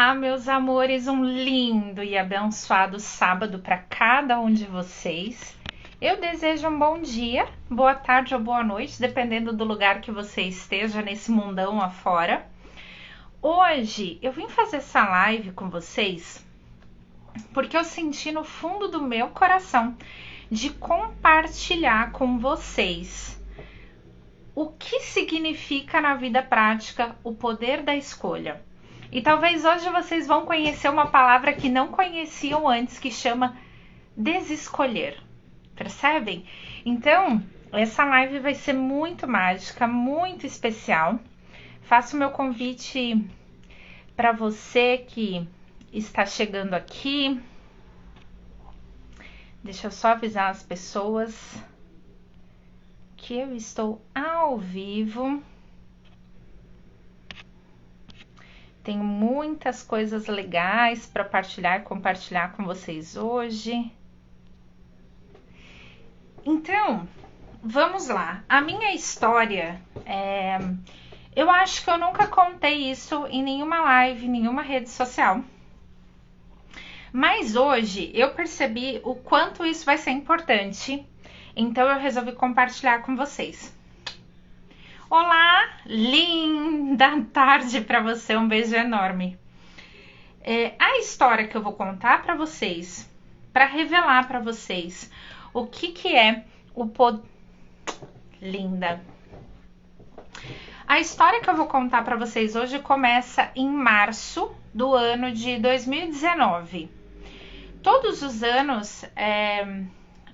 Olá, meus amores, um lindo e abençoado sábado para cada um de vocês. Eu desejo um bom dia, boa tarde ou boa noite, dependendo do lugar que você esteja nesse mundão afora. Hoje eu vim fazer essa live com vocês porque eu senti no fundo do meu coração de compartilhar com vocês o que significa na vida prática o poder da escolha. E talvez hoje vocês vão conhecer uma palavra que não conheciam antes, que chama desescolher. Percebem? Então, essa live vai ser muito mágica, muito especial. Faço o meu convite para você que está chegando aqui. Deixa eu só avisar as pessoas que eu estou ao vivo. Tenho muitas coisas legais para compartilhar com vocês hoje. Então, vamos lá. A minha história, eu acho que eu nunca contei isso em nenhuma live, nenhuma rede social. Mas hoje eu percebi o quanto isso vai ser importante. Então eu resolvi compartilhar com vocês. Olá, linda tarde para você, um beijo enorme. A história que eu vou contar para vocês, para revelar para vocês o que é o poder. Linda. A história que eu vou contar para vocês hoje começa em março do ano de 2019. Todos os anos,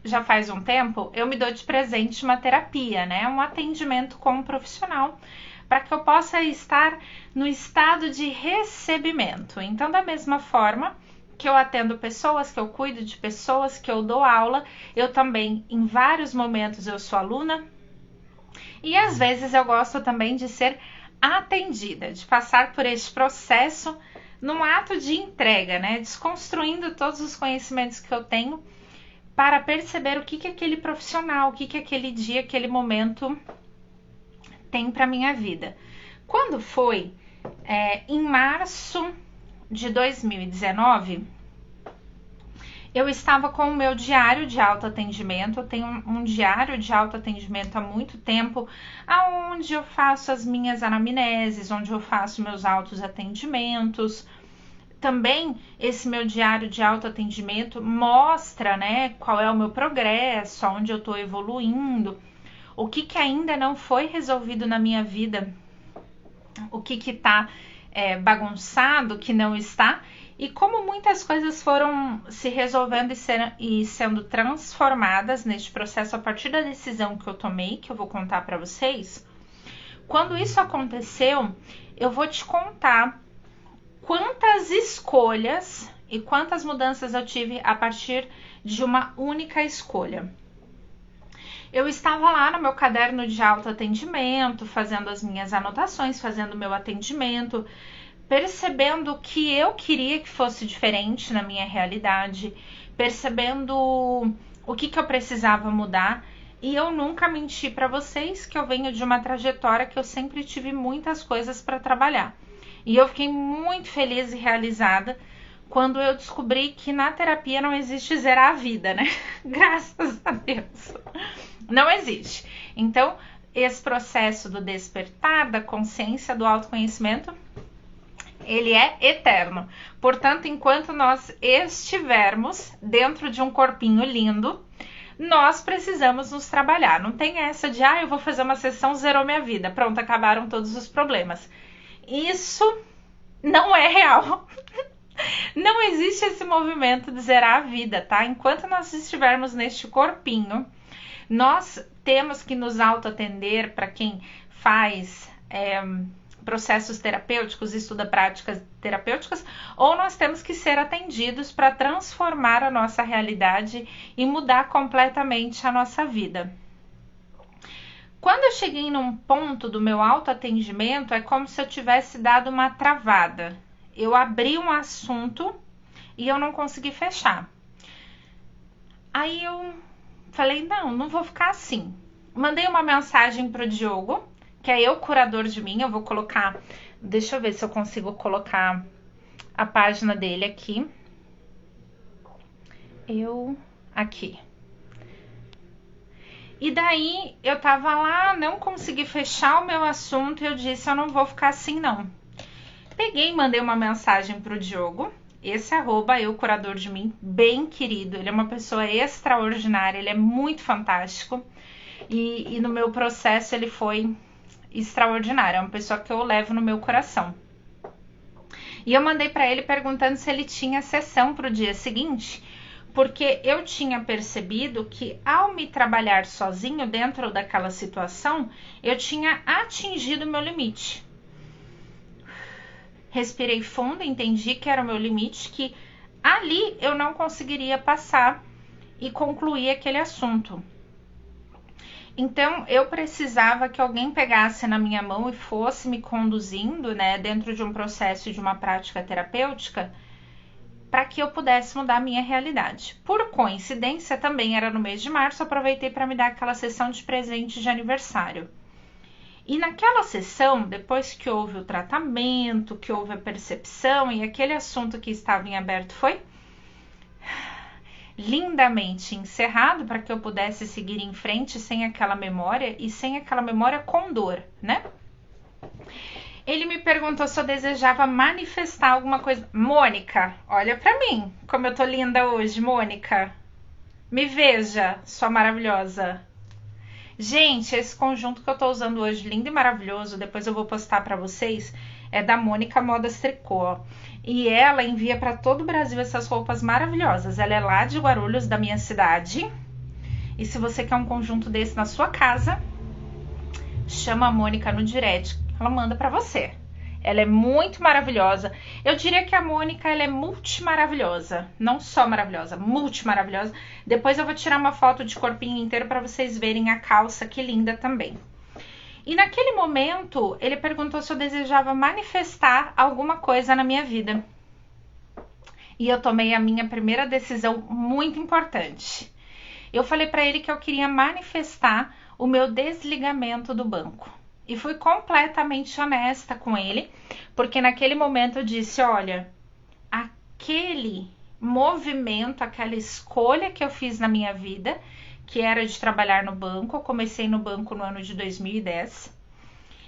já faz um tempo, eu me dou de presente uma terapia, né? Um atendimento com um profissional, para que eu possa estar no estado de recebimento. Então, da mesma forma que eu atendo pessoas, que eu cuido de pessoas, que eu dou aula, eu também, em vários momentos, eu sou aluna. E às vezes eu gosto também de ser atendida, de passar por este processo num ato de entrega, né? Desconstruindo todos os conhecimentos que eu tenho, para perceber o que aquele profissional, o que aquele dia, aquele momento tem para minha vida. Quando foi? Em março de 2019, eu estava com o meu diário de autoatendimento. Eu tenho um diário de autoatendimento há muito tempo, onde eu faço as minhas anamneses, onde eu faço meus autoatendimentos. Também esse meu diário de autoatendimento mostra, né, qual é o meu progresso, onde eu estou evoluindo, o que ainda não foi resolvido na minha vida, o que está bagunçado, que não está, e como muitas coisas foram se resolvendo e sendo transformadas neste processo a partir da decisão que eu tomei, que eu vou contar para vocês. Quando isso aconteceu, eu vou te contar quantas escolhas e quantas mudanças eu tive a partir de uma única escolha. Eu estava lá no meu caderno de autoatendimento, fazendo as minhas anotações, fazendo o meu atendimento, percebendo o que eu queria que fosse diferente na minha realidade, percebendo o que eu precisava mudar. E eu nunca menti para vocês que eu venho de uma trajetória que eu sempre tive muitas coisas para trabalhar. E eu fiquei muito feliz e realizada quando eu descobri que na terapia não existe zerar a vida, né? Graças a Deus. Não existe. Então, esse processo do despertar, da consciência, do autoconhecimento, ele é eterno. Portanto, enquanto nós estivermos dentro de um corpinho lindo, nós precisamos nos trabalhar. Não tem essa de, eu vou fazer uma sessão, zerou minha vida. Pronto, acabaram todos os problemas. Isso não é real. Não existe esse movimento de zerar a vida, tá? Enquanto nós estivermos neste corpinho, nós temos que nos autoatender. Para quem faz processos terapêuticos, estuda práticas terapêuticas, ou nós temos que ser atendidos para transformar a nossa realidade e mudar completamente a nossa vida. Quando eu cheguei num ponto do meu autoatendimento, é como se eu tivesse dado uma travada. Eu abri um assunto e eu não consegui fechar. Aí eu falei, não vou ficar assim. Mandei uma mensagem pro Diogo, que é o curador de mim. Eu vou colocar, deixa eu ver se eu consigo colocar a página dele aqui. Aqui. E daí eu tava lá, não consegui fechar o meu assunto e eu disse, eu não vou ficar assim não. Peguei e mandei uma mensagem pro Diogo, esse @eu curador de mim, bem querido, ele é uma pessoa extraordinária, ele é muito fantástico e no meu processo ele foi extraordinário, é uma pessoa que eu levo no meu coração. E eu mandei para ele perguntando se ele tinha sessão pro dia seguinte, porque eu tinha percebido que ao me trabalhar sozinho dentro daquela situação, eu tinha atingido o meu limite. Respirei fundo, entendi que era o meu limite, que ali eu não conseguiria passar e concluir aquele assunto. Então, eu precisava que alguém pegasse na minha mão e fosse me conduzindo, né, dentro de um processo de uma prática terapêutica, para que eu pudesse mudar a minha realidade. Por coincidência, também era no mês de março, aproveitei para me dar aquela sessão de presente de aniversário. E naquela sessão, depois que houve o tratamento, que houve a percepção e aquele assunto que estava em aberto foi lindamente encerrado para que eu pudesse seguir em frente sem aquela memória e sem aquela memória com dor, né? Ele me perguntou se eu desejava manifestar alguma coisa. Mônica, olha pra mim, como eu tô linda hoje, Mônica. Me veja, sua maravilhosa. Gente, esse conjunto que eu tô usando hoje, lindo e maravilhoso, depois eu vou postar pra vocês, é da Mônica Modas Tricô, ó. E ela envia pra todo o Brasil essas roupas maravilhosas. Ela é lá de Guarulhos, da minha cidade. E se você quer um conjunto desse na sua casa, chama a Mônica no direct, ela manda pra você. Ela é muito maravilhosa. Eu diria que a Mônica, ela é multimaravilhosa. Não só maravilhosa, multimaravilhosa. Depois eu vou tirar uma foto de corpinho inteiro pra vocês verem a calça, que linda também. E naquele momento, ele perguntou se eu desejava manifestar alguma coisa na minha vida. E eu tomei a minha primeira decisão muito importante. Eu falei pra ele que eu queria manifestar o meu desligamento do banco. E fui completamente honesta com ele, porque naquele momento eu disse, olha, aquele movimento, aquela escolha que eu fiz na minha vida, que era de trabalhar no banco, eu comecei no banco no ano de 2010,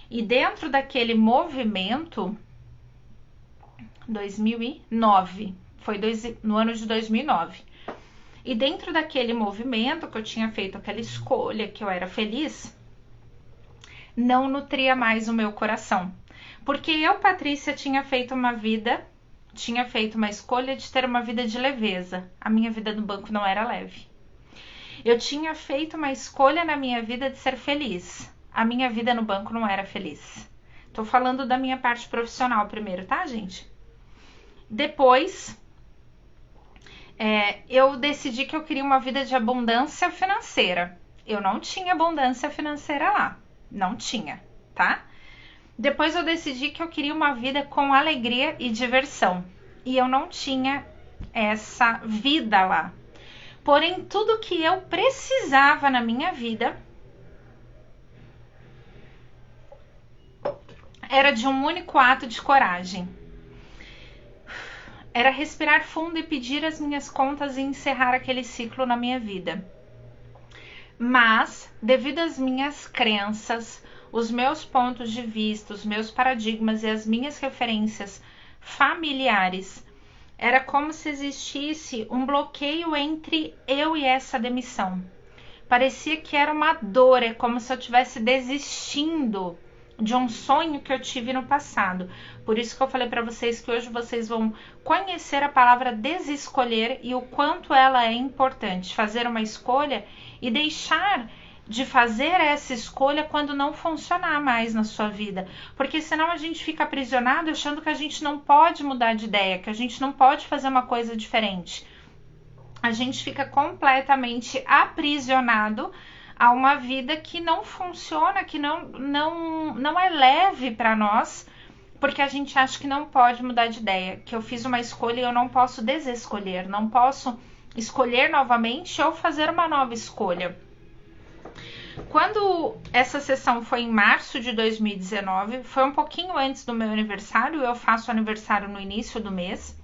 e dentro daquele movimento, 2009, foi no ano de 2009, e dentro daquele movimento que eu tinha feito aquela escolha, que eu era feliz, não nutria mais o meu coração. Porque eu, Patrícia, tinha feito uma escolha de ter uma vida de leveza. A minha vida no banco não era leve. Eu tinha feito uma escolha na minha vida de ser feliz. A minha vida no banco não era feliz. Tô falando da minha parte profissional primeiro, tá, gente? Depois, eu decidi que eu queria uma vida de abundância financeira. Eu não tinha abundância financeira lá. Não tinha, tá? Depois eu decidi que eu queria uma vida com alegria e diversão. E eu não tinha essa vida lá. Porém, tudo que eu precisava na minha vida era de um único ato de coragem. Era respirar fundo e pedir as minhas contas e encerrar aquele ciclo na minha vida. Mas, devido às minhas crenças, os meus pontos de vista, os meus paradigmas e as minhas referências familiares, era como se existisse um bloqueio entre eu e essa demissão. Parecia que era uma dor, é como se eu estivesse desistindo de um sonho que eu tive no passado. Por isso que eu falei para vocês que hoje vocês vão conhecer a palavra desescolher e o quanto ela é importante. Fazer uma escolha e deixar de fazer essa escolha quando não funcionar mais na sua vida. Porque senão a gente fica aprisionado achando que a gente não pode mudar de ideia, que a gente não pode fazer uma coisa diferente. A gente fica completamente aprisionado a uma vida que não funciona, que não é leve para nós, porque a gente acha que não pode mudar de ideia, que eu fiz uma escolha e eu não posso desescolher, não posso escolher novamente ou fazer uma nova escolha. Quando essa sessão foi em março de 2019, foi um pouquinho antes do meu aniversário, eu faço aniversário no início do mês.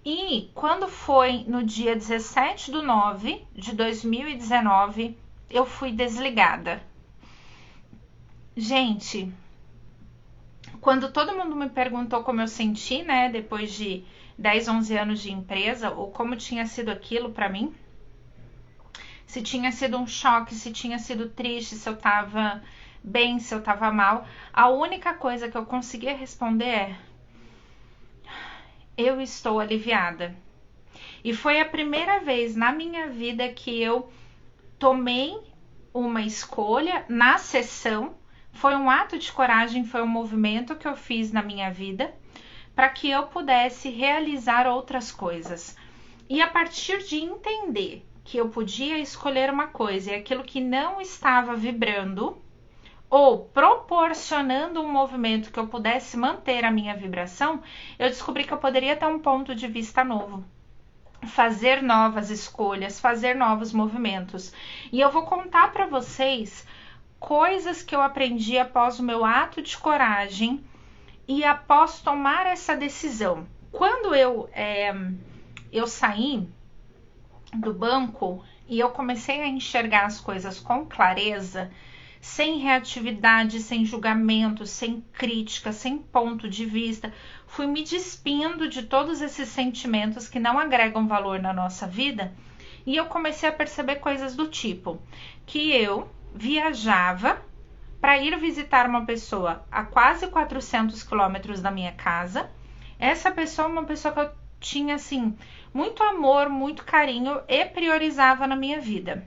E quando foi no dia 17/9 de 2019, eu fui desligada. Gente, quando todo mundo me perguntou como eu senti, né, depois de 10, 11 anos de empresa, ou como tinha sido aquilo pra mim, se tinha sido um choque, se tinha sido triste, se eu tava bem, se eu tava mal, a única coisa que eu conseguia responder é: eu estou aliviada. E foi a primeira vez na minha vida que eu tomei uma escolha na sessão. Foi um ato de coragem, foi um movimento que eu fiz na minha vida para que eu pudesse realizar outras coisas. E a partir de entender que eu podia escolher uma coisa e aquilo que não estava vibrando ou proporcionando um movimento que eu pudesse manter a minha vibração, eu descobri que eu poderia ter um ponto de vista novo, fazer novas escolhas, fazer novos movimentos. E eu vou contar para vocês coisas que eu aprendi após o meu ato de coragem e após tomar essa decisão. Quando eu saí do banco e eu comecei a enxergar as coisas com clareza, sem reatividade, sem julgamento, sem crítica, sem ponto de vista, fui me despindo de todos esses sentimentos que não agregam valor na nossa vida, e eu comecei a perceber coisas do tipo que eu viajava para ir visitar uma pessoa a quase 400 quilômetros da minha casa. Essa pessoa é uma pessoa que eu tinha, assim, muito amor, muito carinho e priorizava na minha vida.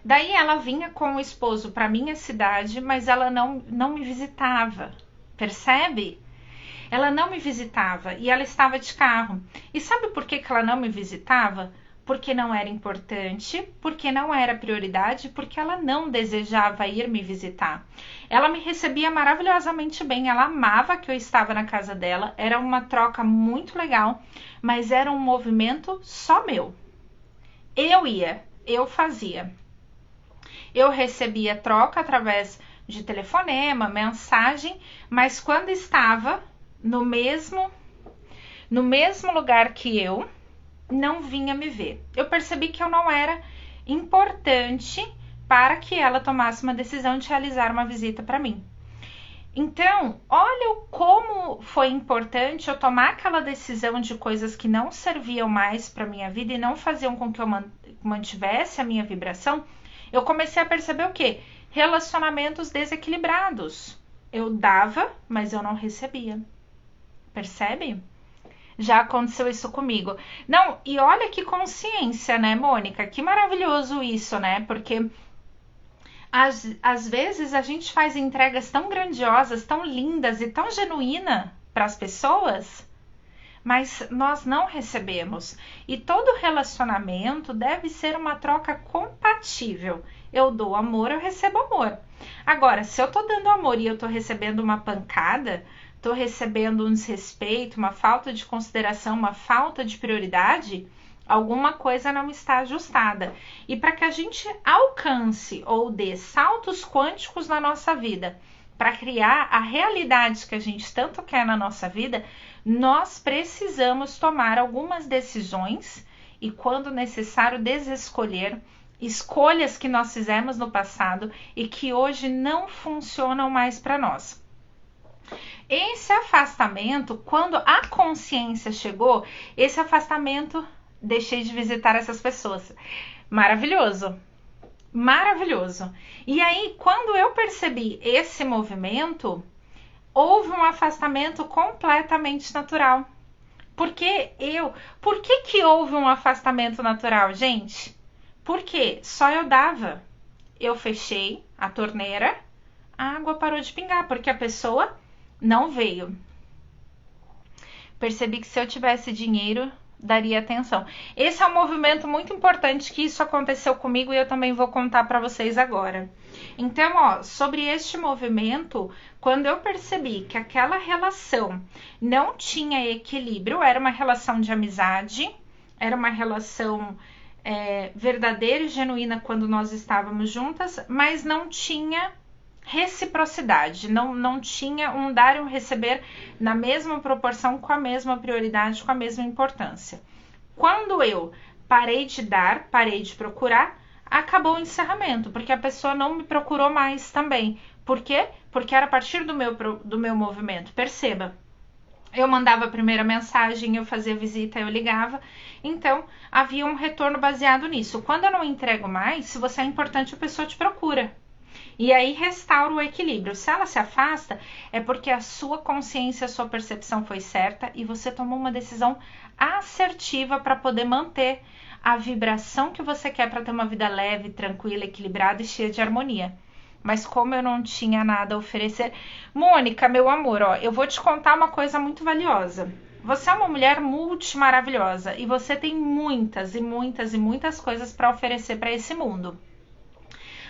Daí ela vinha com o esposo para minha cidade, mas ela não me visitava, percebe? Ela não me visitava e ela estava de carro. E sabe por que ela não me visitava? Porque não era importante, porque não era prioridade, porque ela não desejava ir me visitar. Ela me recebia maravilhosamente bem, ela amava que eu estava na casa dela, era uma troca muito legal, mas era um movimento só meu. Eu ia, eu fazia. Eu recebia troca através de telefonema, mensagem, mas quando estava no mesmo lugar que eu, não vinha me ver. Eu percebi que eu não era importante para que ela tomasse uma decisão de realizar uma visita para mim. Então, olha como foi importante eu tomar aquela decisão de coisas que não serviam mais para minha vida e não faziam com que eu mantivesse a minha vibração. Eu comecei a perceber o quê? Relacionamentos desequilibrados. Eu dava, mas eu não recebia. Percebe? Já aconteceu isso comigo. Não, e olha que consciência, né, Mônica? Que maravilhoso isso, né? Porque às vezes a gente faz entregas tão grandiosas, tão lindas e tão genuínas para as pessoas, mas nós não recebemos. E todo relacionamento deve ser uma troca compatível. Eu dou amor, eu recebo amor. Agora, se eu tô dando amor e eu tô recebendo uma pancada, tô recebendo um desrespeito, uma falta de consideração, uma falta de prioridade, alguma coisa não está ajustada. E para que a gente alcance ou dê saltos quânticos na nossa vida, para criar a realidade que a gente tanto quer na nossa vida, nós precisamos tomar algumas decisões e, quando necessário, desescolher escolhas que nós fizemos no passado e que hoje não funcionam mais para nós. Esse afastamento, quando a consciência chegou, esse afastamento, deixei de visitar essas pessoas. Maravilhoso. Maravilhoso. E aí, quando eu percebi esse movimento, houve um afastamento completamente natural. Por que houve um afastamento natural, gente? Porque só eu dava. Eu fechei a torneira, a água parou de pingar, porque a pessoa não veio. Percebi que se eu tivesse dinheiro, daria atenção. Esse é um movimento muito importante que isso aconteceu comigo e eu também vou contar para vocês agora. Então, ó, sobre este movimento, quando eu percebi que aquela relação não tinha equilíbrio, era uma relação de amizade, era uma relação verdadeira e genuína quando nós estávamos juntas, mas não tinha reciprocidade, não tinha um dar e um receber na mesma proporção, com a mesma prioridade, com a mesma importância. Quando eu parei de dar, parei de procurar, acabou o encerramento, porque a pessoa não me procurou mais também. Por quê? Porque era a partir do meu movimento. Perceba, eu mandava a primeira mensagem, eu fazia visita, eu ligava. Então, havia um retorno baseado nisso. Quando eu não entrego mais, se você é importante, a pessoa te procura. E aí restaura o equilíbrio. Se ela se afasta, é porque a sua consciência, a sua percepção foi certa e você tomou uma decisão assertiva para poder manter a vibração que você quer para ter uma vida leve, tranquila, equilibrada e cheia de harmonia. Mas como eu não tinha nada a oferecer... Mônica, meu amor, ó, eu vou te contar uma coisa muito valiosa. Você é uma mulher multimaravilhosa e você tem muitas e muitas e muitas coisas para oferecer para esse mundo.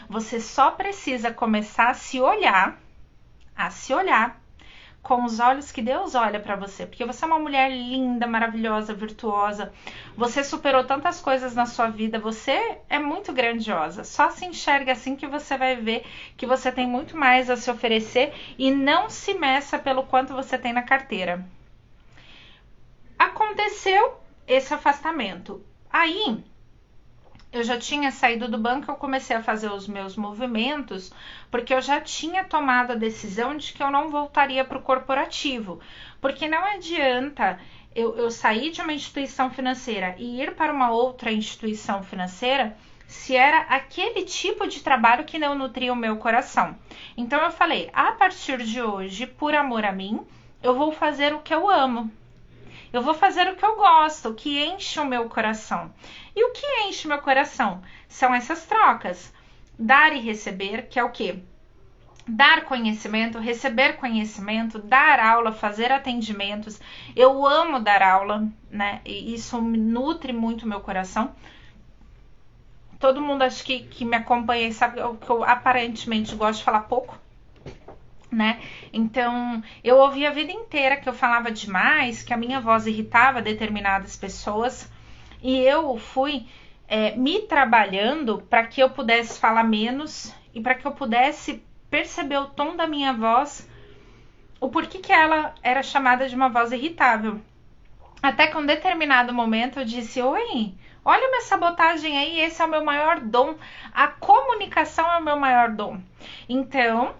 Você só precisa começar a se olhar com os olhos que Deus olha para você, porque você é uma mulher linda, maravilhosa, virtuosa, você superou tantas coisas na sua vida, você é muito grandiosa, só se enxerga assim que você vai ver que você tem muito mais a se oferecer e não se meça pelo quanto você tem na carteira. Aconteceu esse afastamento, aí eu já tinha saído do banco, eu comecei a fazer os meus movimentos, porque eu já tinha tomado a decisão de que eu não voltaria para o corporativo. Porque não adianta eu sair de uma instituição financeira e ir para uma outra instituição financeira se era aquele tipo de trabalho que não nutria o meu coração. Então eu falei, a partir de hoje, por amor a mim, eu vou fazer o que eu amo. Eu vou fazer o que eu gosto, o que enche o meu coração. E o que enche o meu coração? São essas trocas. Dar e receber, que é o quê? Dar conhecimento, receber conhecimento, dar aula, fazer atendimentos. Eu amo dar aula, né? E isso nutre muito o meu coração. Todo mundo acho que me acompanha sabe que eu aparentemente gosto de falar pouco. Né? Então, eu ouvi a vida inteira que eu falava demais, que a minha voz irritava determinadas pessoas, e eu fui me trabalhando para que eu pudesse falar menos e para que eu pudesse perceber o tom da minha voz, o porquê que ela era chamada de uma voz irritável. Até que um determinado momento eu disse, oi, olha minha sabotagem aí, esse é o meu maior dom, a comunicação é o meu maior dom. Então,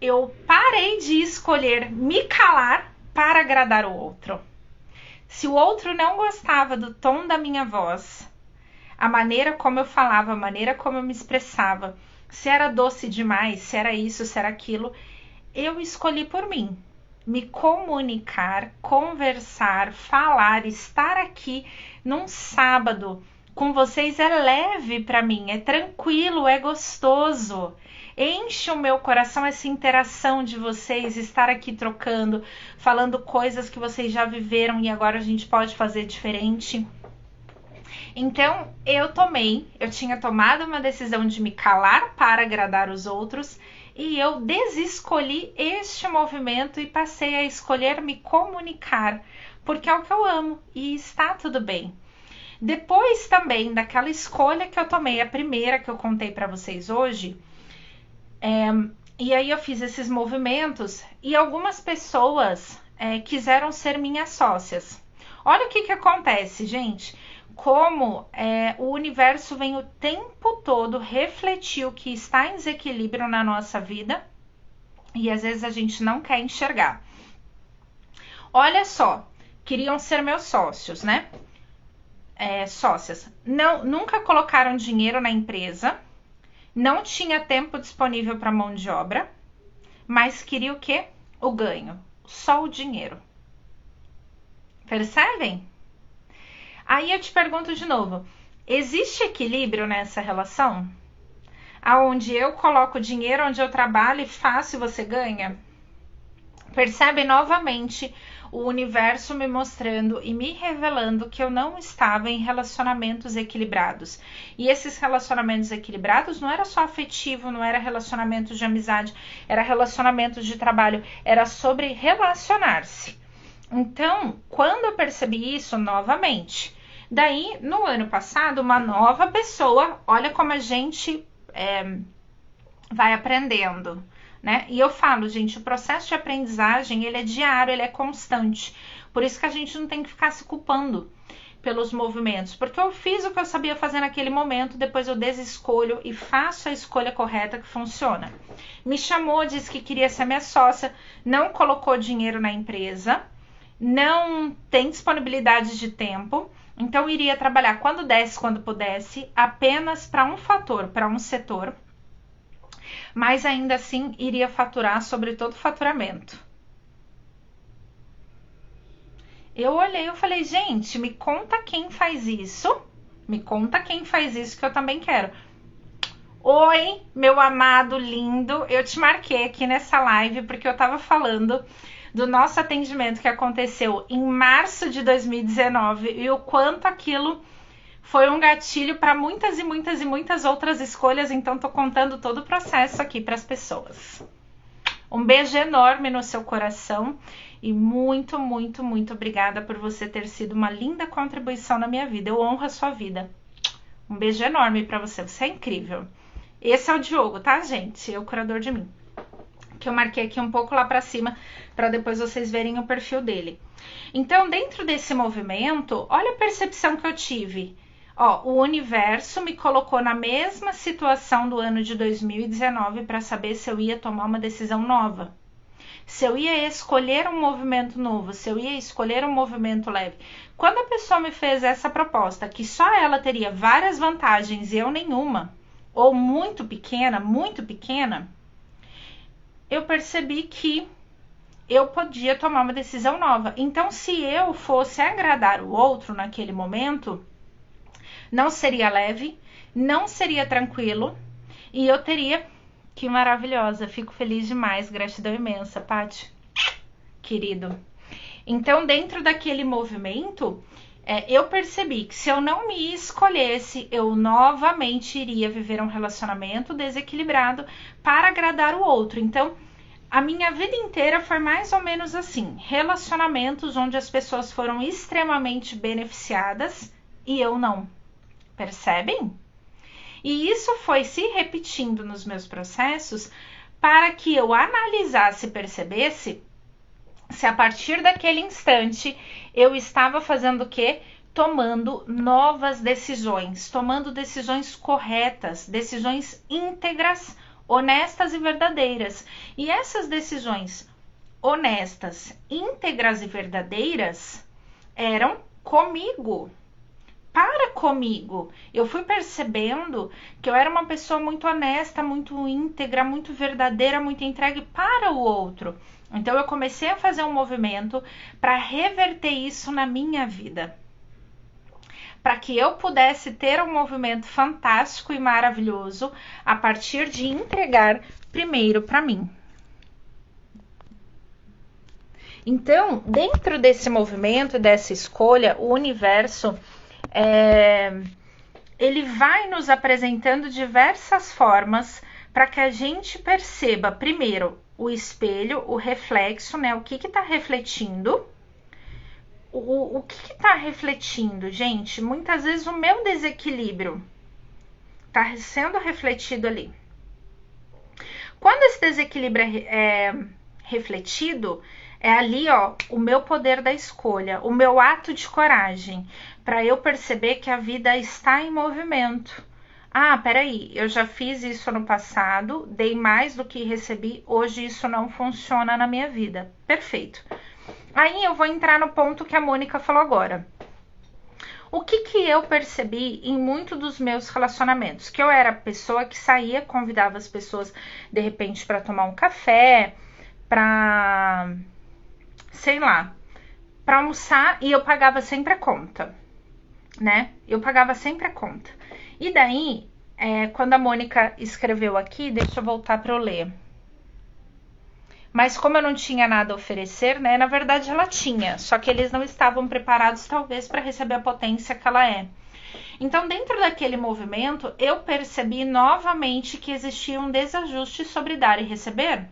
eu parei de escolher me calar para agradar o outro. Se o outro não gostava do tom da minha voz, a maneira como eu falava, a maneira como eu me expressava, se era doce demais, se era isso, se era aquilo, eu escolhi por mim. Me comunicar, conversar, falar, estar aqui num sábado com vocês é leve para mim, é tranquilo, é gostoso. Enche o meu coração essa interação de vocês, estar aqui trocando, falando coisas que vocês já viveram e agora a gente pode fazer diferente. Então, eu tinha tomado uma decisão de me calar para agradar os outros e eu desescolhi este movimento e passei a escolher me comunicar, porque é o que eu amo e está tudo bem. Depois também daquela escolha que eu tomei, a primeira que eu contei para vocês hoje, e aí eu fiz esses movimentos e algumas pessoas quiseram ser minhas sócias. Olha o que acontece, gente. Como o universo vem o tempo todo refletir o que está em desequilíbrio na nossa vida e às vezes a gente não quer enxergar. Olha só, queriam ser meus sócios, né? Sócias. Não, nunca colocaram dinheiro na empresa. Não tinha tempo disponível para mão de obra, mas queria o quê? O ganho, só o dinheiro. Percebem? Aí eu te pergunto de novo, existe equilíbrio nessa relação? Aonde eu coloco dinheiro, onde eu trabalho e faço e você ganha? Percebe novamente o universo me mostrando e me revelando que eu não estava em relacionamentos equilibrados. E esses relacionamentos equilibrados não era só afetivo, não era relacionamento de amizade, era relacionamento de trabalho, era sobre relacionar-se. Então, quando eu percebi isso novamente, Daí, no ano passado, uma nova pessoa, olha como a gente vai aprendendo, né? E eu falo, gente, o processo de aprendizagem, ele é diário, ele é constante. Por isso que a gente não tem que ficar se culpando pelos movimentos, porque eu fiz o que eu sabia fazer naquele momento, depois eu desescolho e faço a escolha correta que funciona. Me chamou, disse que queria ser minha sócia, não colocou dinheiro na empresa, não tem disponibilidade de tempo, então iria trabalhar quando desse, quando pudesse, apenas para um fator, para um setor, mas ainda assim iria faturar sobre todo o faturamento. Eu olhei e falei, gente, me conta quem faz isso. Me conta quem faz isso que eu também quero. Oi, meu amado lindo. Eu te marquei aqui nessa live porque eu tava falando do nosso atendimento que aconteceu em março de 2019 e o quanto aquilo foi um gatilho para muitas e muitas e muitas outras escolhas. Então, tô contando todo o processo aqui para as pessoas. Um beijo enorme no seu coração. E muito, muito, muito obrigada por você ter sido uma linda contribuição na minha vida. Eu honro a sua vida. Um beijo enorme para você. Você é incrível. Esse é o Diogo, tá, gente? É o curador de mim. Que eu marquei aqui um pouco lá para cima, para depois vocês verem o perfil dele. Então, dentro desse movimento, olha a percepção que eu tive. Ó, o universo me colocou na mesma situação do ano de 2019 para saber se eu ia tomar uma decisão nova. Se eu ia escolher um movimento novo, se eu ia escolher um movimento leve. Quando a pessoa me fez essa proposta, que só ela teria várias vantagens e eu nenhuma, ou muito pequena, eu percebi que eu podia tomar uma decisão nova. Então, se eu fosse agradar o outro naquele momento, não seria leve, não seria tranquilo, e eu teria... Que maravilhosa, fico feliz demais, gratidão imensa, Paty, querido. Então, dentro daquele movimento, eu percebi que se eu não me escolhesse, eu novamente iria viver um relacionamento desequilibrado para agradar o outro. Então, a minha vida inteira foi mais ou menos assim, relacionamentos onde as pessoas foram extremamente beneficiadas e eu não. Percebem? E isso foi se repetindo nos meus processos para que eu analisasse e percebesse se a partir daquele instante eu estava fazendo o quê? Tomando novas decisões, tomando decisões corretas, decisões íntegras, honestas e verdadeiras. E essas decisões honestas, íntegras e verdadeiras eram comigo. Comigo. Eu fui percebendo que eu era uma pessoa muito honesta, muito íntegra, muito verdadeira, muito entregue para o outro. Então eu comecei a fazer um movimento para reverter isso na minha vida. Para que eu pudesse ter um movimento fantástico e maravilhoso a partir de entregar primeiro para mim. Então, dentro desse movimento, dessa escolha, o universo ele vai nos apresentando diversas formas para que a gente perceba, primeiro, o espelho, o reflexo, né? O que está refletindo. O que está refletindo, gente? Muitas vezes o meu desequilíbrio está sendo refletido ali. Quando esse desequilíbrio é refletido, é ali, ó, o meu poder da escolha, o meu ato de coragem, para eu perceber que a vida está em movimento. Ah, peraí, eu já fiz isso no passado, dei mais do que recebi, hoje isso não funciona na minha vida. Perfeito. Aí eu vou entrar no ponto que a Mônica falou agora. O que eu percebi em muitos dos meus relacionamentos? Que eu era a pessoa que saía, convidava as pessoas, de repente, para tomar um café, para... sei lá, para almoçar, e eu pagava sempre a conta, né? Eu pagava sempre a conta. E daí, quando a Mônica escreveu aqui, deixa eu voltar para eu ler. Mas como eu não tinha nada a oferecer, né? Na verdade, ela tinha, só que eles não estavam preparados, talvez, para receber a potência que ela é. Então, dentro daquele movimento, eu percebi novamente que existia um desajuste sobre dar e receber.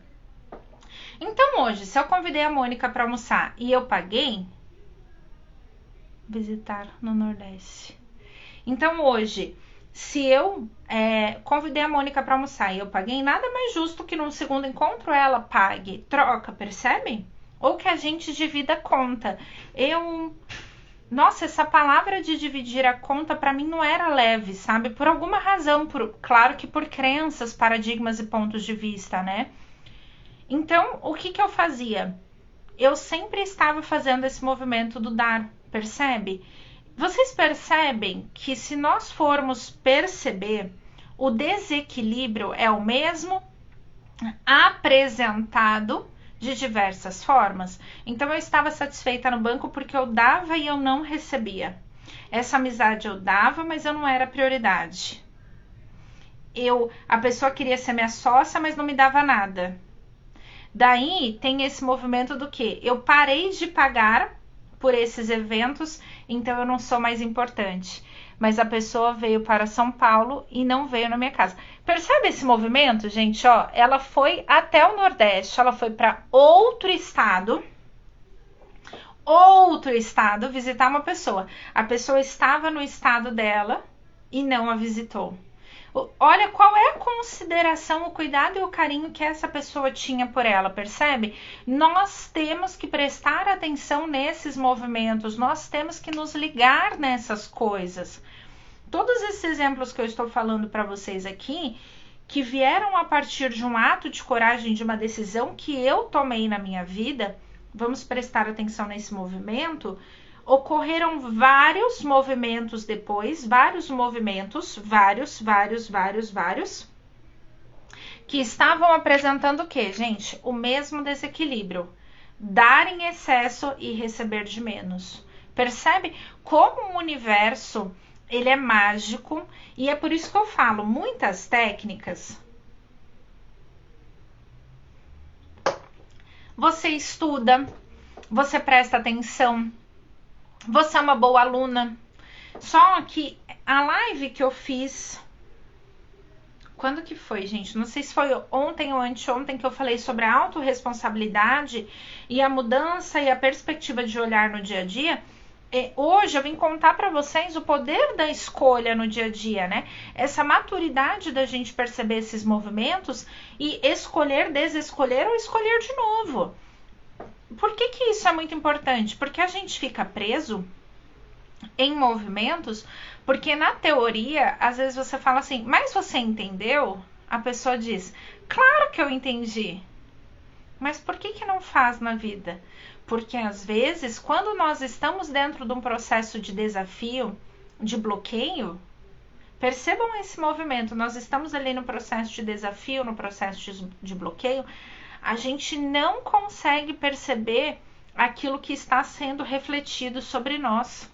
Então, hoje, se eu convidei a Mônica para almoçar e eu paguei, visitar no Nordeste. Então hoje, se eu convidei a Mônica para almoçar e eu paguei, nada mais justo que num segundo encontro ela pague, troca, percebe? Ou que a gente divida a conta. Nossa, essa palavra de dividir a conta para mim não era leve, sabe? Por alguma razão, claro que por crenças, paradigmas e pontos de vista, né? Então, o que eu fazia? Eu sempre estava fazendo esse movimento do dar, percebe? Vocês percebem que se nós formos perceber, o desequilíbrio é o mesmo apresentado de diversas formas. Então eu estava satisfeita no banco porque eu dava e eu não recebia. Essa amizade eu dava, mas eu não era prioridade. A pessoa queria ser minha sócia, mas não me dava nada. Daí tem esse movimento do que? Eu parei de pagar por esses eventos, então eu não sou mais importante. Mas a pessoa veio para São Paulo e não veio na minha casa. Percebe esse movimento, gente? Ó, ela foi até o Nordeste, ela foi para outro estado visitar uma pessoa. A pessoa estava no estado dela e não a visitou. Olha qual é a consideração, o cuidado e o carinho que essa pessoa tinha por ela, percebe? Nós temos que prestar atenção nesses movimentos, nós temos que nos ligar nessas coisas. Todos esses exemplos que eu estou falando para vocês aqui, que vieram a partir de um ato de coragem, de uma decisão que eu tomei na minha vida, vamos prestar atenção nesse movimento. Ocorreram vários movimentos depois, vários, que estavam apresentando o quê, gente? O mesmo desequilíbrio. Dar em excesso e receber de menos. Percebe como o universo, ele é mágico, e é por isso que eu falo, muitas técnicas. Você estuda, você presta atenção, você é uma boa aluna. Só que a live que eu fiz... Quando que foi, gente? Não sei se foi ontem ou anteontem que eu falei sobre a autorresponsabilidade e a mudança e a perspectiva de olhar no dia a dia. Hoje eu vim contar para vocês o poder da escolha no dia a dia, né? Essa maturidade da gente perceber esses movimentos e escolher, desescolher ou escolher de novo. Por que isso é muito importante? Porque a gente fica preso em movimentos, porque na teoria, às vezes você fala assim, mas você entendeu? A pessoa diz, claro que eu entendi. Mas por que não faz na vida? Porque às vezes, quando nós estamos dentro de um processo de desafio, de bloqueio, percebam esse movimento, nós estamos ali no processo de desafio, no processo de bloqueio, a gente não consegue perceber aquilo que está sendo refletido sobre nós.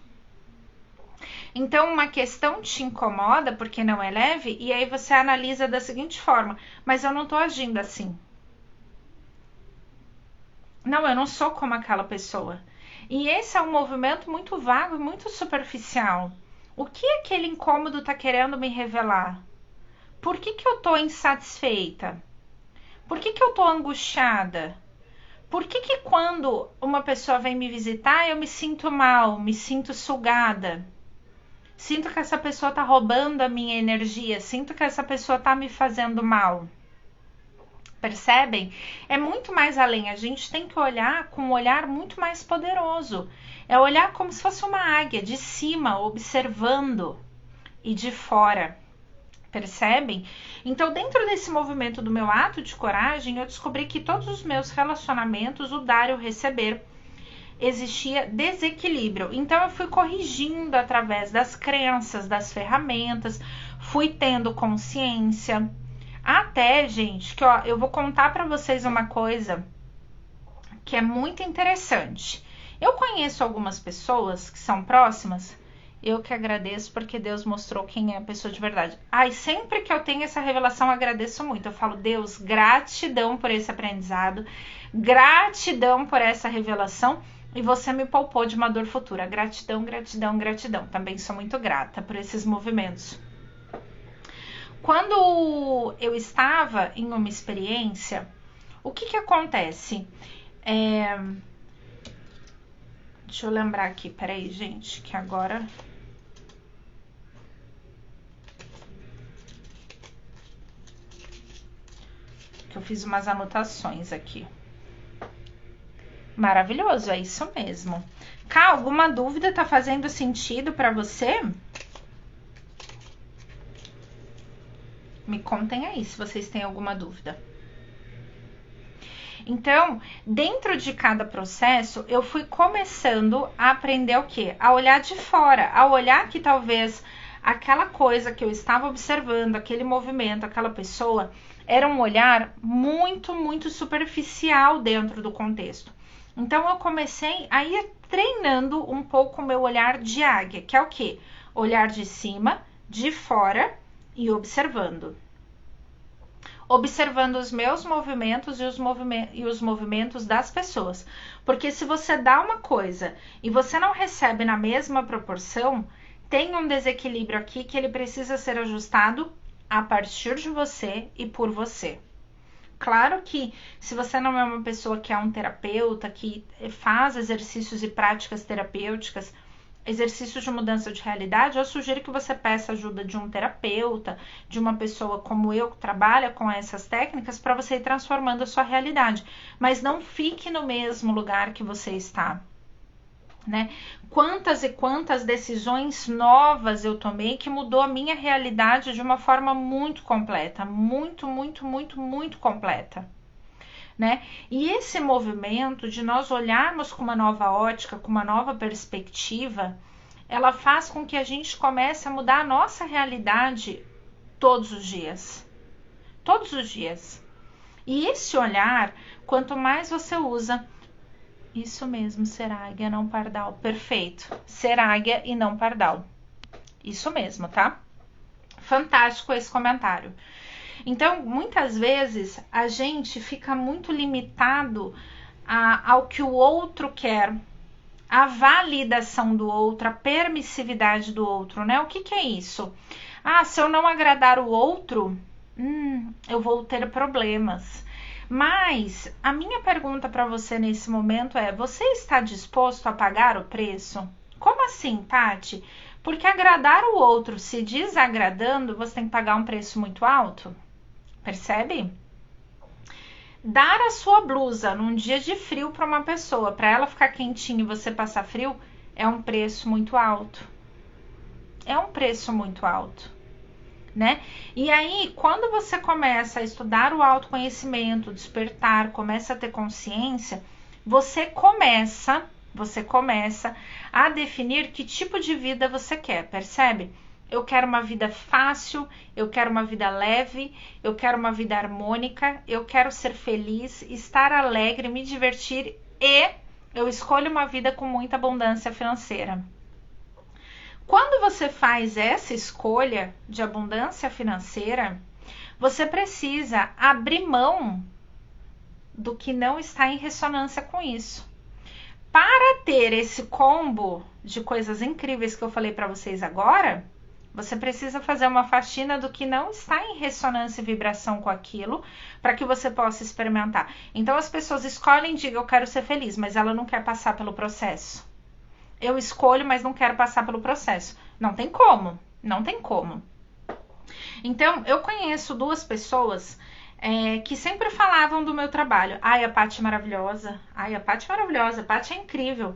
Então, uma questão te incomoda porque não é leve, e aí você analisa da seguinte forma, mas eu não estou agindo assim. Não, eu não sou como aquela pessoa. E esse é um movimento muito vago e muito superficial. O que aquele incômodo está querendo me revelar? Por que eu estou insatisfeita? Por que eu estou angustiada? Por que quando uma pessoa vem me visitar, eu me sinto mal, me sinto sugada? Sinto que essa pessoa está roubando a minha energia, sinto que essa pessoa está me fazendo mal. Percebem? É muito mais além, a gente tem que olhar com um olhar muito mais poderoso. É olhar como se fosse uma águia, de cima, observando, e de fora. Percebem? Então, dentro desse movimento do meu ato de coragem, eu descobri que todos os meus relacionamentos, o dar e o receber, existia desequilíbrio. Então, eu fui corrigindo através das crenças, das ferramentas, fui tendo consciência. Até, gente, que ó, eu vou contar para vocês uma coisa que é muito interessante. Eu conheço algumas pessoas que são próximas. Eu que agradeço porque Deus mostrou quem é a pessoa de verdade. Ai, sempre que eu tenho essa revelação, eu agradeço muito. Eu falo, Deus, gratidão por esse aprendizado, gratidão por essa revelação, e você me poupou de uma dor futura. Gratidão, gratidão, gratidão. Também sou muito grata por esses movimentos. Quando eu estava em uma experiência, o que acontece? Deixa eu lembrar aqui, peraí, gente, que agora... que eu fiz umas anotações aqui. Maravilhoso, é isso mesmo. Cá, alguma dúvida? Tá fazendo sentido para você? Me contem aí se vocês têm alguma dúvida. Então, dentro de cada processo, eu fui começando a aprender o quê? A olhar de fora, a olhar que talvez aquela coisa que eu estava observando, aquele movimento, aquela pessoa, era um olhar muito, muito superficial dentro do contexto. Então, eu comecei a ir treinando um pouco o meu olhar de águia, que é o quê? Olhar de cima, de fora e observando. Observando os meus movimentos e os movimentos das pessoas. Porque se você dá uma coisa e você não recebe na mesma proporção, tem um desequilíbrio aqui que ele precisa ser ajustado a partir de você e por você. Claro que se você não é uma pessoa que é um terapeuta, que faz exercícios e práticas terapêuticas, exercícios de mudança de realidade, eu sugiro que você peça ajuda de um terapeuta, de uma pessoa como eu que trabalha com essas técnicas para você ir transformando a sua realidade. Mas não fique no mesmo lugar que você está, né? Quantas e quantas decisões novas eu tomei que mudou a minha realidade de uma forma muito completa, muito, muito, muito, muito completa. Né? E esse movimento de nós olharmos com uma nova ótica, com uma nova perspectiva, ela faz com que a gente comece a mudar a nossa realidade todos os dias. Todos os dias. E esse olhar, quanto mais você usa, isso mesmo, ser águia, não pardal. Perfeito. Ser águia e não pardal. Isso mesmo, tá? Fantástico esse comentário. Então, muitas vezes, a gente fica muito limitado ao que o outro quer, a validação do outro, a permissividade do outro, né? O que é isso? Ah, se eu não agradar o outro, eu vou ter problemas. Mas a minha pergunta para você nesse momento é: você está disposto a pagar o preço? Como assim, Tati? Porque agradar o outro se desagradando, você tem que pagar um preço muito alto? Percebe? Dar a sua blusa num dia de frio para uma pessoa, para ela ficar quentinha e você passar frio, é um preço muito alto. É um preço muito alto, né? E aí, quando você começa a estudar o autoconhecimento, despertar, começa a ter consciência, você começa a definir que tipo de vida você quer, percebe? Eu quero uma vida fácil, eu quero uma vida leve, eu quero uma vida harmônica, eu quero ser feliz, estar alegre, me divertir e eu escolho uma vida com muita abundância financeira. Quando você faz essa escolha de abundância financeira, você precisa abrir mão do que não está em ressonância com isso. Para ter esse combo de coisas incríveis que eu falei para vocês agora, você precisa fazer uma faxina do que não está em ressonância e vibração com aquilo, para que você possa experimentar. Então as pessoas escolhem, digam, eu quero ser feliz, mas ela não quer passar pelo processo. Eu escolho, mas não quero passar pelo processo. Não tem como, não tem como. Então, eu conheço duas pessoas que sempre falavam do meu trabalho. Ai, a Paty é maravilhosa. Ai, a Paty é maravilhosa. A Paty é incrível.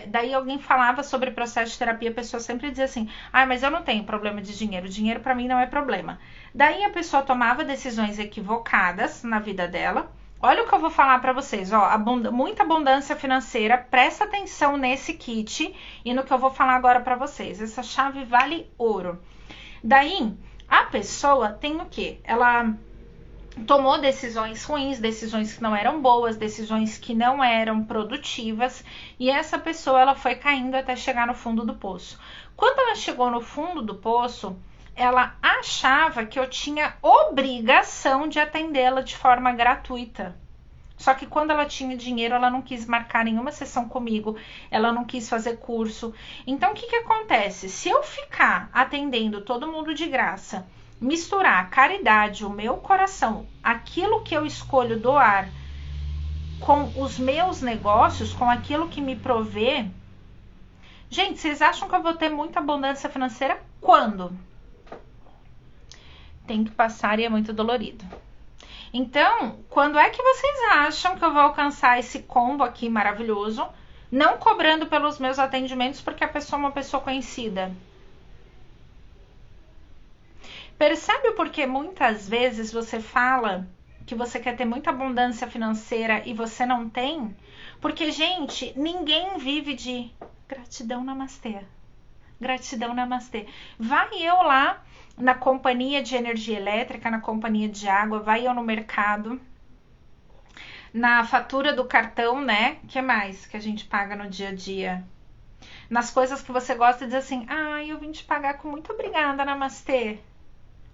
Daí alguém falava sobre processo de terapia, a pessoa sempre dizia assim: ai, mas eu não tenho problema de dinheiro. Dinheiro para mim não é problema. Daí a pessoa tomava decisões equivocadas na vida dela. Olha o que eu vou falar para vocês, ó, muita abundância financeira, presta atenção nesse kit e no que eu vou falar agora para vocês. Essa chave vale ouro. Daí, a pessoa tem o quê? Ela tomou decisões ruins, decisões que não eram boas, decisões que não eram produtivas, e essa pessoa ela foi caindo até chegar no fundo do poço. Quando ela chegou no fundo do poço, ela achava que eu tinha obrigação de atendê-la de forma gratuita. Só que quando ela tinha dinheiro, ela não quis marcar nenhuma sessão comigo, ela não quis fazer curso. Então, o que acontece? Se eu ficar atendendo todo mundo de graça, misturar a caridade, o meu coração, aquilo que eu escolho doar com os meus negócios, com aquilo que me provê. Gente, vocês acham que eu vou ter muita abundância financeira? Quando? Tem que passar e é muito dolorido. Então, quando é que vocês acham que eu vou alcançar esse combo aqui maravilhoso, não cobrando pelos meus atendimentos porque a pessoa é uma pessoa conhecida? Percebe o porquê muitas vezes você fala que você quer ter muita abundância financeira e você não tem? Porque, gente, ninguém vive de gratidão, namastê. Gratidão, namastê. Vai eu lá na companhia de energia elétrica, na companhia de água, vai eu no mercado, na fatura do cartão, né? Que mais que a gente paga no dia a dia? Nas coisas que você gosta, diz assim, eu vim te pagar com muito obrigada, namastê.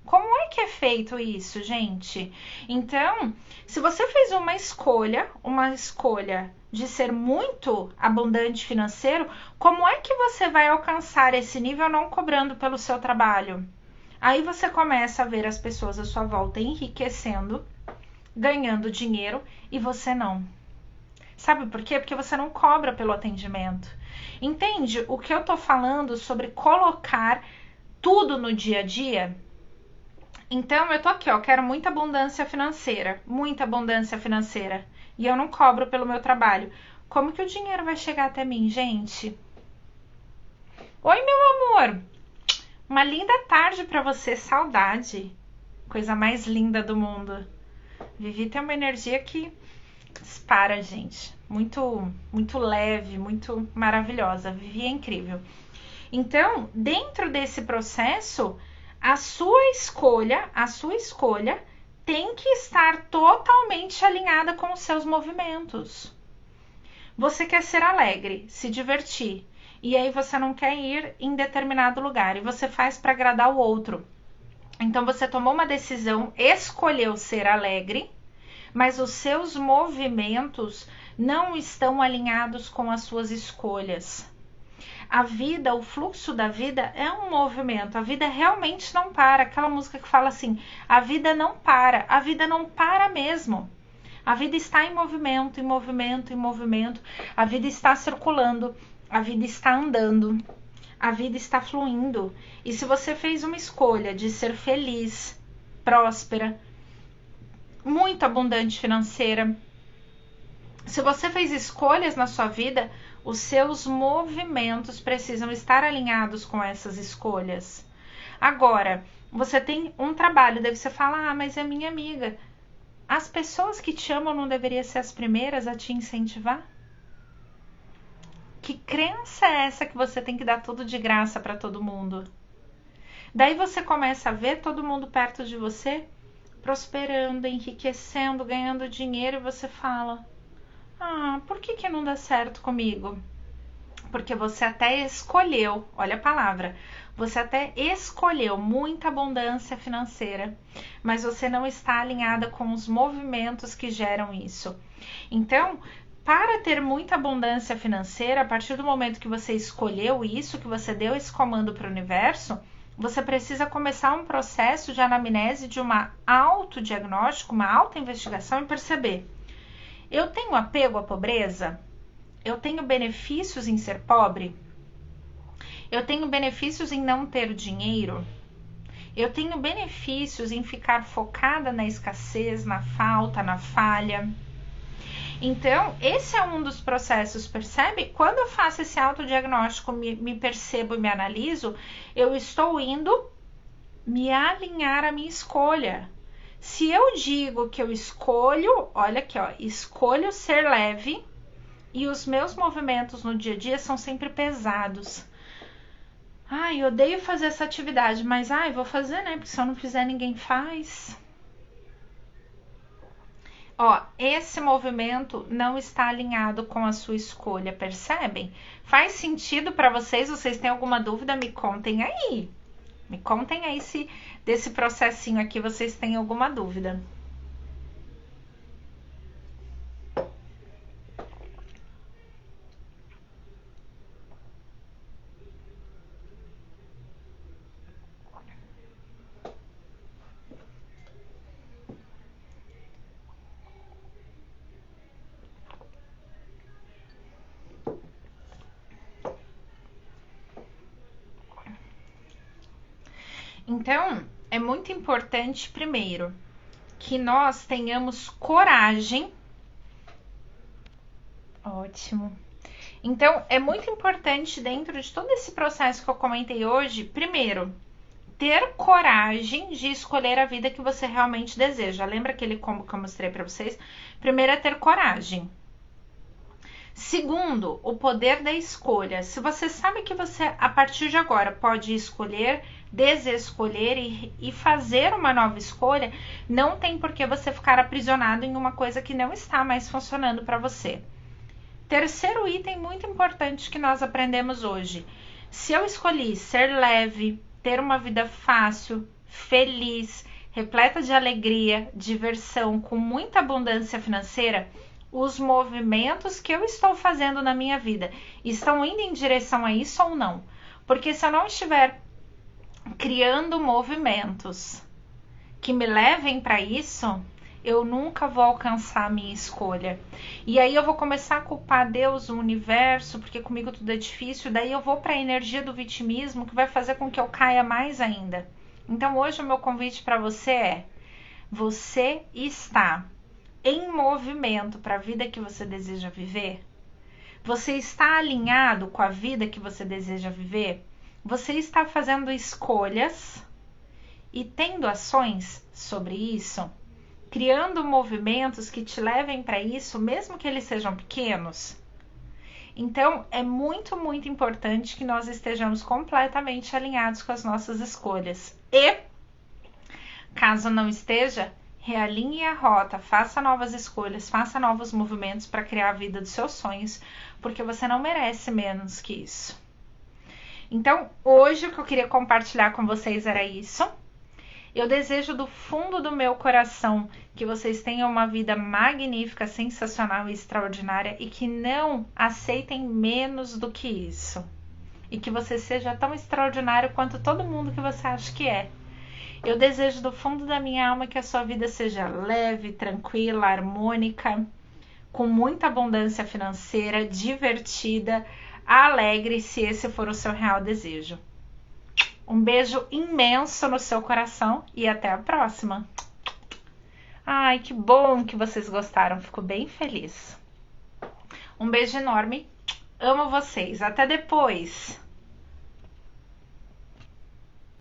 Como é que é feito isso, gente? Então, se você fez uma escolha de ser muito abundante financeiro, como é que você vai alcançar esse nível não cobrando pelo seu trabalho? Aí você começa a ver as pessoas à sua volta enriquecendo, ganhando dinheiro e você não. Sabe por quê? Porque você não cobra pelo atendimento. Entende o que eu tô falando sobre colocar tudo no dia a dia? Então, eu tô aqui, ó, quero muita abundância financeira, e eu não cobro pelo meu trabalho. Como que o dinheiro vai chegar até mim, gente? Oi, meu amor! Uma linda tarde pra você, saudade. Coisa mais linda do mundo. Vivi tem uma energia que dispara, gente. Muito, muito leve, muito maravilhosa. Vivi é incrível. Então, dentro desse processo, a sua escolha tem que estar totalmente alinhada com os seus movimentos. Você quer ser alegre, se divertir, e aí você não quer ir em determinado lugar, e você faz para agradar o outro. Então você tomou uma decisão, escolheu ser alegre, mas os seus movimentos não estão alinhados com as suas escolhas. A vida, o fluxo da vida é um movimento, a vida realmente não para. Aquela música que fala assim, a vida não para mesmo. A vida está em movimento, a vida está circulando, a vida está andando, a vida está fluindo. E se você fez uma escolha de ser feliz, próspera, muito abundante financeira, se você fez escolhas na sua vida, os seus movimentos precisam estar alinhados com essas escolhas. Agora, você tem um trabalho, daí você fala, mas é minha amiga. As pessoas que te amam não deveriam ser as primeiras a te incentivar? Que crença é essa que você tem que dar tudo de graça para todo mundo? Daí você começa a ver todo mundo perto de você, prosperando, enriquecendo, ganhando dinheiro, e você fala, por que não dá certo comigo? Porque você até escolheu, olha a palavra, você até escolheu muita abundância financeira, mas você não está alinhada com os movimentos que geram isso. Então, para ter muita abundância financeira, a partir do momento que você escolheu isso, que você deu esse comando para o universo, você precisa começar um processo de anamnese, de uma autodiagnóstico, uma autoinvestigação e perceber: eu tenho apego à pobreza? Eu tenho benefícios em ser pobre? Eu tenho benefícios em não ter dinheiro? Eu tenho benefícios em ficar focada na escassez, na falta, na falha? Então, esse é um dos processos, percebe? Quando eu faço esse autodiagnóstico, me percebo e me analiso, eu estou indo me alinhar à minha escolha. Se eu digo que eu escolho, olha aqui, ó, escolho ser leve, e os meus movimentos no dia a dia são sempre pesados. Eu odeio fazer essa atividade, mas vou fazer, né? Porque se eu não fizer, ninguém faz. Ó, esse movimento não está alinhado com a sua escolha, percebem? Faz sentido para vocês? Vocês têm alguma dúvida? Me contem aí. Me contem aí se desse processinho aqui vocês têm alguma dúvida. Então, é muito importante, primeiro, que nós tenhamos coragem. Ótimo. Então, é muito importante, dentro de todo esse processo que eu comentei hoje, primeiro, ter coragem de escolher a vida que você realmente deseja. Lembra aquele combo que eu mostrei para vocês? Primeiro é ter coragem. Segundo, o poder da escolha. Se você sabe que você, a partir de agora, pode escolher, desescolher e fazer uma nova escolha, não tem por que você ficar aprisionado em uma coisa que não está mais funcionando para você. Terceiro item muito importante que nós aprendemos hoje. Se eu escolhi ser leve, ter uma vida fácil, feliz, repleta de alegria, diversão, com muita abundância financeira, os movimentos que eu estou fazendo na minha vida estão indo em direção a isso ou não? Porque se eu não estiver criando movimentos que me levem para isso, eu nunca vou alcançar a minha escolha. E aí eu vou começar a culpar Deus, o universo, porque comigo tudo é difícil, daí eu vou para a energia do vitimismo, que vai fazer com que eu caia mais ainda. Então hoje o meu convite para você é: você está em movimento para a vida que você deseja viver? Você está alinhado com a vida que você deseja viver? Você está fazendo escolhas e tendo ações sobre isso? Criando movimentos que te levem para isso, mesmo que eles sejam pequenos? Então, é muito, muito importante que nós estejamos completamente alinhados com as nossas escolhas. E, caso não esteja, realinhe a rota, faça novas escolhas, faça novos movimentos para criar a vida dos seus sonhos, porque você não merece menos que isso. Então, hoje o que eu queria compartilhar com vocês era isso. Eu desejo do fundo do meu coração que vocês tenham uma vida magnífica, sensacional e extraordinária e que não aceitem menos do que isso. E que você seja tão extraordinário quanto todo mundo que você acha que é. Eu desejo do fundo da minha alma que a sua vida seja leve, tranquila, harmônica, com muita abundância financeira, divertida, alegre, se esse for o seu real desejo. Um beijo imenso no seu coração e até a próxima. Ai, que bom que vocês gostaram, fico bem feliz. Um beijo enorme, amo vocês, até depois.